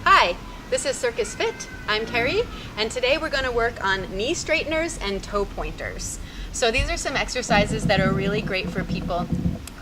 Hi, this is Circus Fit. I'm Carrie, and today we're going to work on knee straighteners and toe pointers. So these are some exercises that are really great for people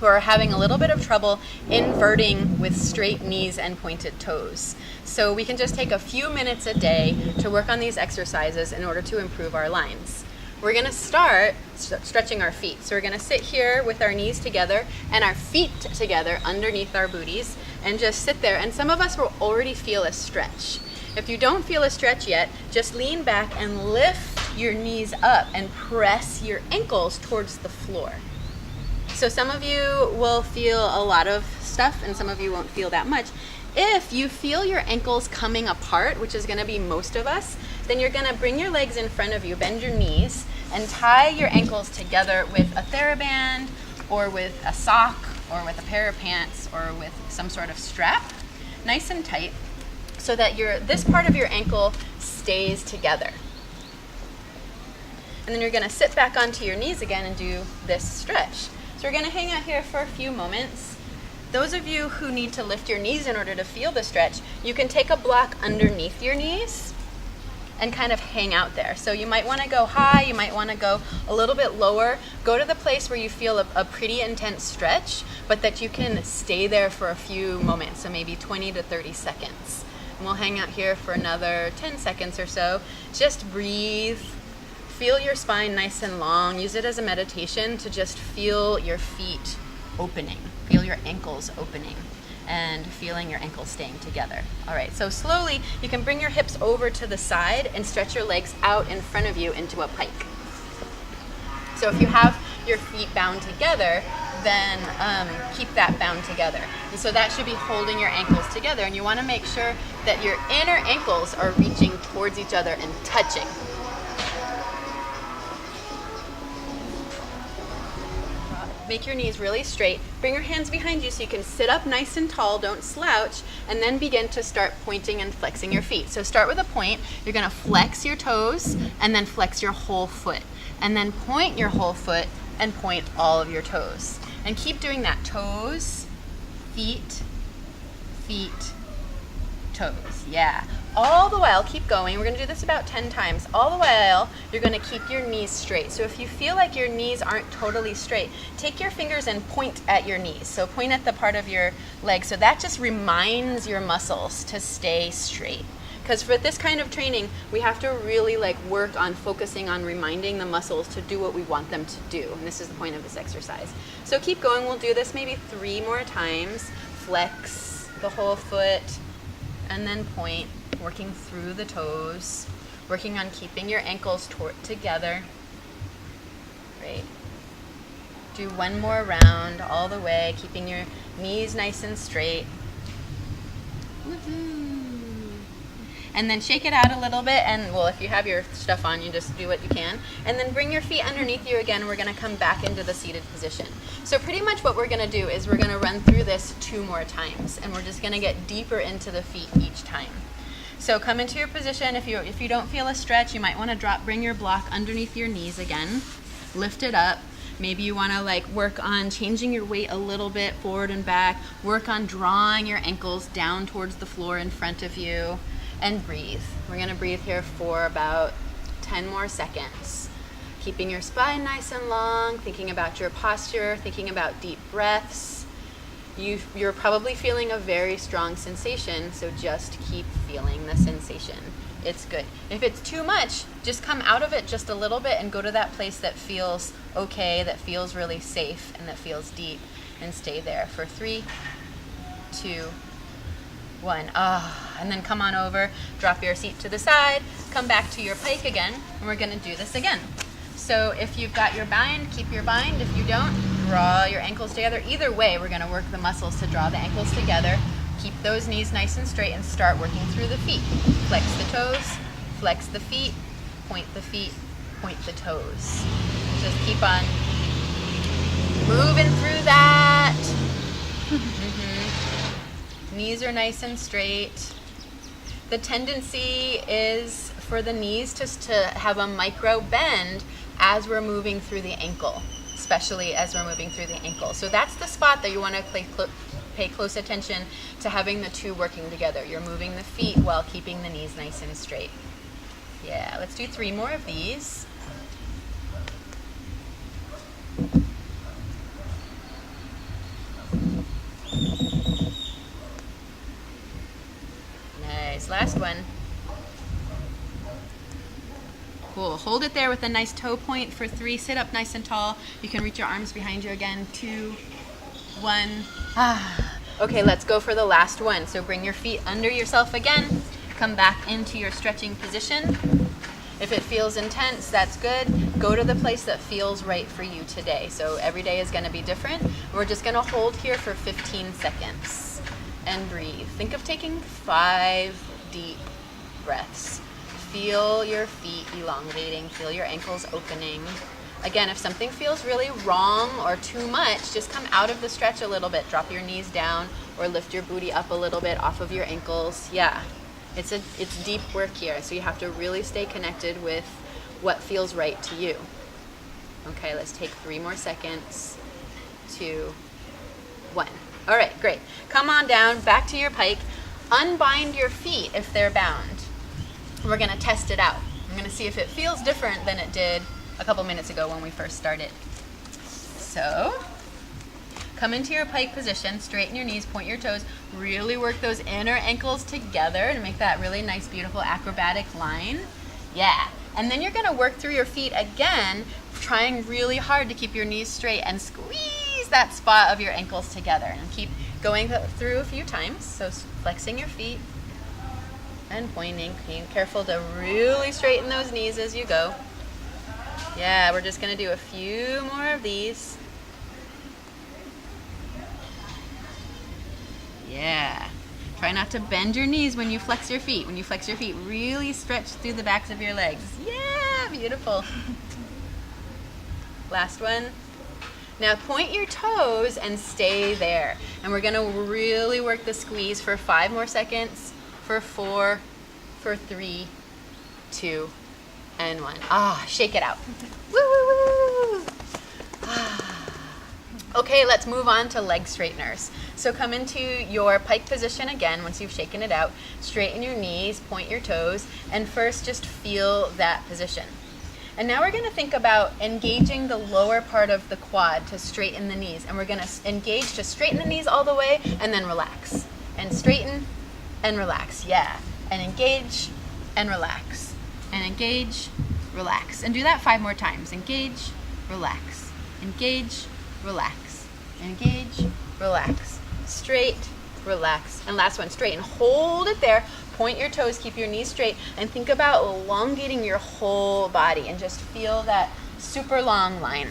who are having a little bit of trouble inverting with straight knees and pointed toes. So we can just take a few minutes a day to work on these exercises in order to improve our lines. We're going to start stretching our feet. So we're going to sit here with our knees together and our feet together underneath our booties and just sit there. And some of us will already feel a stretch. If you don't feel a stretch yet, just lean back and lift your knees up and press your ankles towards the floor. So some of you will feel a lot of stuff and some of you won't feel that much. If you feel your ankles coming apart, which is going to be most of us, then you're going to bring your legs in front of you, bend your knees, and tie your ankles together with a TheraBand or with a sock or with a pair of pants or with some sort of strap, nice and tight, so that this part of your ankle stays together. And then you're going to sit back onto your knees again and do this stretch. So we're going to hang out here for a few moments. Those of you who need to lift your knees in order to feel the stretch, you can take a block underneath your knees and kind of hang out there. So you might want to go high, you might want to go a little bit lower. Go to the place where you feel a pretty intense stretch, but that you can stay there for a few moments, so maybe 20 to 30 seconds. And we'll hang out here for another 10 seconds or so. Just breathe. Feel your spine nice and long. Use it as a meditation to just feel your feet opening. Feel your ankles opening and feeling your ankles staying together. All right, so slowly you can bring your hips over to the side and stretch your legs out in front of you into a pike. So if you have your feet bound together, then keep that bound together. And so that should be holding your ankles together, and you want to make sure that your inner ankles are reaching towards each other and touching. Make your knees really straight. Bring your hands behind you so you can sit up nice and tall, don't slouch, and then begin to start pointing and flexing your feet. So start with a point. You're going to flex your toes and then flex your whole foot. And then point your whole foot and point all of your toes. And keep doing that. Toes, feet, feet, toes. Yeah. All the while, keep going. We're going to do this about 10 times. All the while, you're going to keep your knees straight. So if you feel like your knees aren't totally straight, take your fingers and point at your knees. So point at the part of your leg. So that just reminds your muscles to stay straight. Because for this kind of training, we have to really work on focusing on reminding the muscles to do what we want them to do. And this is the point of this exercise. So keep going. We'll do this maybe 3 more times. Flex the whole foot and then point. Working through the toes, working on keeping your ankles together. Great. Do one more round all the way, keeping your knees nice and straight. Woohoo! And then shake it out a little bit, and well, if you have your stuff on, you just do what you can. And then bring your feet underneath you again. We're going to come back into the seated position. So pretty much what we're going to do is we're going to run through this 2 more times, and we're just going to get deeper into the feet each time. So come into your position. If you don't feel a stretch, you might want to bring your block underneath your knees again. Lift it up. Maybe you want to work on changing your weight a little bit forward and back. Work on drawing your ankles down towards the floor in front of you. And breathe. We're going to breathe here for about 10 more seconds. Keeping your spine nice and long, thinking about your posture, thinking about deep breaths. You're probably feeling a very strong sensation, so just keep feeling the sensation. It's good. If it's too much, just come out of it just a little bit and go to that place that feels okay, that feels really safe, and that feels deep, and stay there for 3, 2, 1. And then come on over, drop your seat to the side, come back to your pike again, and we're going to do this again. So if you've got your bind, keep your bind. If you don't, draw your ankles together. Either way, we're going to work the muscles to draw the ankles together. Keep those knees nice and straight and start working through the feet. Flex the toes, flex the feet, point the toes. Just keep on moving through that. Knees are nice and straight. The tendency is for the knees just to have a micro bend as we're moving through the ankle, especially as we're moving through the ankle. So that's the spot that you want to pay close attention to having the two working together. You're moving the feet while keeping the knees nice and straight. Yeah, let's do 3 more of these. Nice, last one. Cool, hold it there with a nice toe point for 3. Sit up nice and tall. You can reach your arms behind you again. 2, 1. Okay, let's go for the last one. So bring your feet under yourself again. Come back into your stretching position. If it feels intense, that's good. Go to the place that feels right for you today. So every day is gonna be different. We're just gonna hold here for 15 seconds and breathe. Think of taking 5 deep breaths. Feel your feet elongating, feel your ankles opening. Again, if something feels really wrong or too much, just come out of the stretch a little bit. Drop your knees down or lift your booty up a little bit off of your ankles. Yeah, it's deep work here, so you have to really stay connected with what feels right to you. Okay, let's take 3 more seconds. 2, 1. All right, great. Come on down, back to your pike. Unbind your feet if they're bound. We're gonna test it out. I'm gonna see if it feels different than it did a couple minutes ago when we first started. So, come into your pike position, straighten your knees, point your toes, really work those inner ankles together to make that really nice, beautiful acrobatic line. Yeah, and then you're gonna work through your feet again, trying really hard to keep your knees straight and squeeze that spot of your ankles together. And keep going through a few times, so flexing your feet and pointing, being careful to really straighten those knees as you go. Yeah, we're just gonna do a few more of these. Yeah, try not to bend your knees when you flex your feet. When you flex your feet, really stretch through the backs of your legs. Yeah, beautiful. Last one. Now point your toes and stay there. And we're gonna really work the squeeze for 5 more seconds. For 4, for 3, 2, and 1. Shake it out. Woo, woo, woo. Okay, let's move on to leg straighteners. So come into your pike position again once you've shaken it out. Straighten your knees, point your toes, and first just feel that position. And now we're gonna think about engaging the lower part of the quad to straighten the knees. And we're gonna engage to straighten the knees all the way and then relax. And straighten and relax, yeah. And engage and relax. And engage, relax. And do that 5 more times. Engage, relax. Engage, relax. Engage, relax. Straight, relax. And last one, straighten. Hold it there. Point your toes, keep your knees straight, and think about elongating your whole body and just feel that super long line.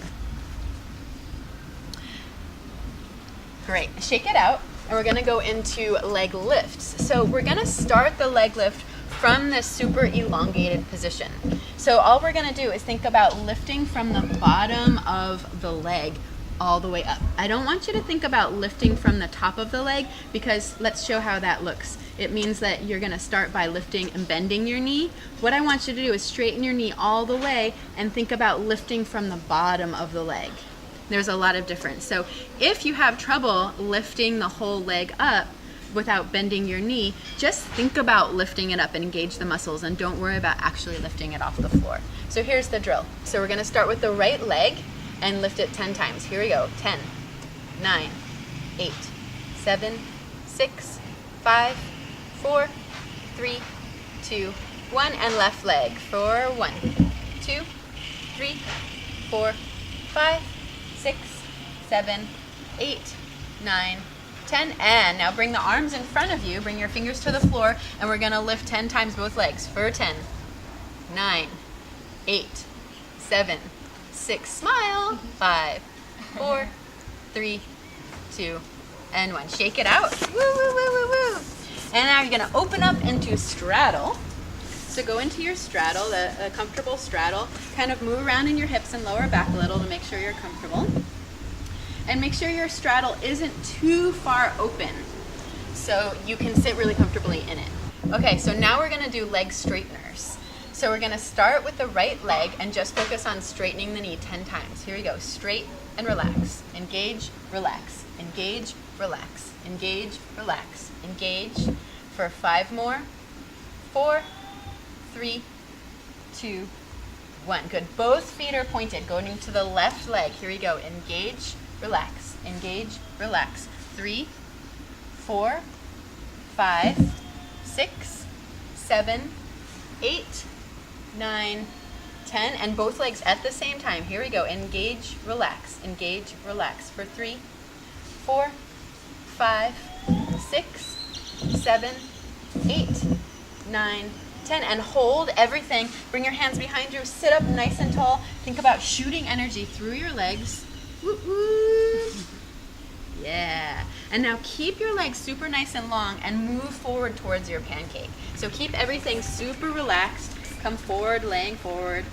Great. Shake it out. And we're gonna go into leg lifts. So we're gonna start the leg lift from this super elongated position. So all we're gonna do is think about lifting from the bottom of the leg all the way up. I don't want you to think about lifting from the top of the leg, because let's show how that looks. It means that you're gonna start by lifting and bending your knee. What I want you to do is straighten your knee all the way and think about lifting from the bottom of the leg. There's a lot of difference. So if you have trouble lifting the whole leg up without bending your knee, just think about lifting it up and engage the muscles, and don't worry about actually lifting it off the floor. So here's the drill. So we're gonna start with the right leg and lift it 10 times. Here we go. 10, 9, 8, 7, 6, 5, 4, 3, 2, 1, and left leg for 1, 2, 3, 4, 5, 6, 7, 8, 9, 10, and now bring the arms in front of you, bring your fingers to the floor, and we're gonna lift 10 times both legs for 10, 9, 8, 7, 6, smile, 5, 4, 3, 2, and 1. Shake it out. Woo, woo, woo, woo, woo. And now you're gonna open up into straddle. So go into your straddle, a comfortable straddle. Kind of move around in your hips and lower back a little to make sure you're comfortable. And make sure your straddle isn't too far open, so you can sit really comfortably in it. Okay, so now we're gonna do leg straighteners. So we're gonna start with the right leg and just focus on straightening the knee 10 times. Here we go, straight and relax. Engage, relax. Engage, relax. engage, relax, engage for 5 more. 4, 3, 2, 1. Good. Both feet are pointed, going to the left leg. Here we go. Engage, relax, engage, relax. 3, 4, 5, 6, 7, 8, 9, 10, and both legs at the same time. Here we go. Engage, relax, for 3, 4, 5, 6, 7, 8, 9, 10, and hold everything. Bring your hands behind you. Sit up nice and tall. Think about shooting energy through your legs. Woo woo. Yeah. And now keep your legs super nice and long and move forward towards your pancake. So keep everything super relaxed. Come forward, laying forward.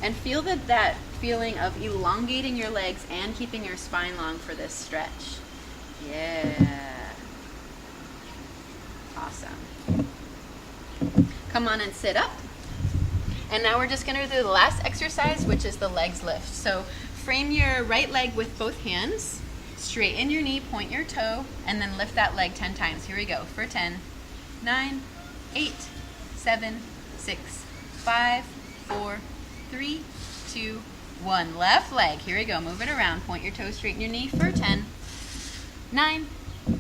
And feel that feeling of elongating your legs and keeping your spine long for this stretch. Yeah. Awesome. Come on and sit up. And now we're just going to do the last exercise, which is the legs lift. So frame your right leg with both hands. Straighten your knee, point your toe, and then lift that leg 10 times. Here we go. For 10, 9, 8, 7, 6, 5, 4, 3, 2, 1. Left leg. Here we go. Move it around. Point your toe, straighten your knee for 10, 9,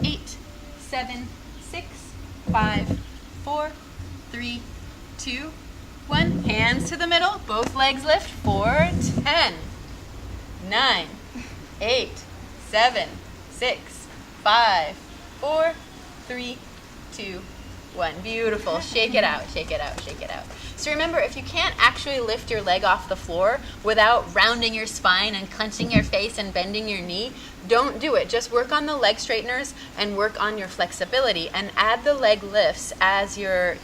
8, 7, 6, 5, 4, 3, 2, 1. Hands to the middle. Both legs lift for 10, 9, 8, 7, 6, 5, 4, 3, 2, 1. Beautiful. Shake it out, shake it out, shake it out. So remember, if you can't actually lift your leg off the floor without rounding your spine and clenching your face and bending your knee, don't do it. Just work on the leg straighteners and work on your flexibility, and add the leg lifts as your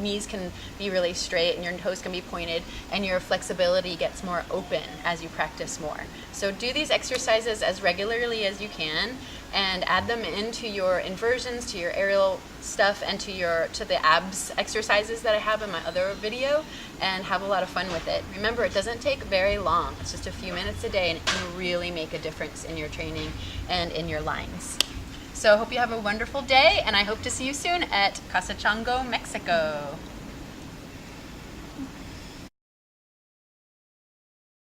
knees can be really straight and your toes can be pointed and your flexibility gets more open as you practice more. So do these exercises as regularly as you can and add them into your inversions, to your aerial stuff, and to the abs exercises that I have in my other video, and have a lot of fun with it. Remember, it doesn't take very long. It's just a few minutes a day, and it can really make a difference in your training and in your lines. So I hope you have a wonderful day, and I hope to see you soon at Casa Chango, Mexico.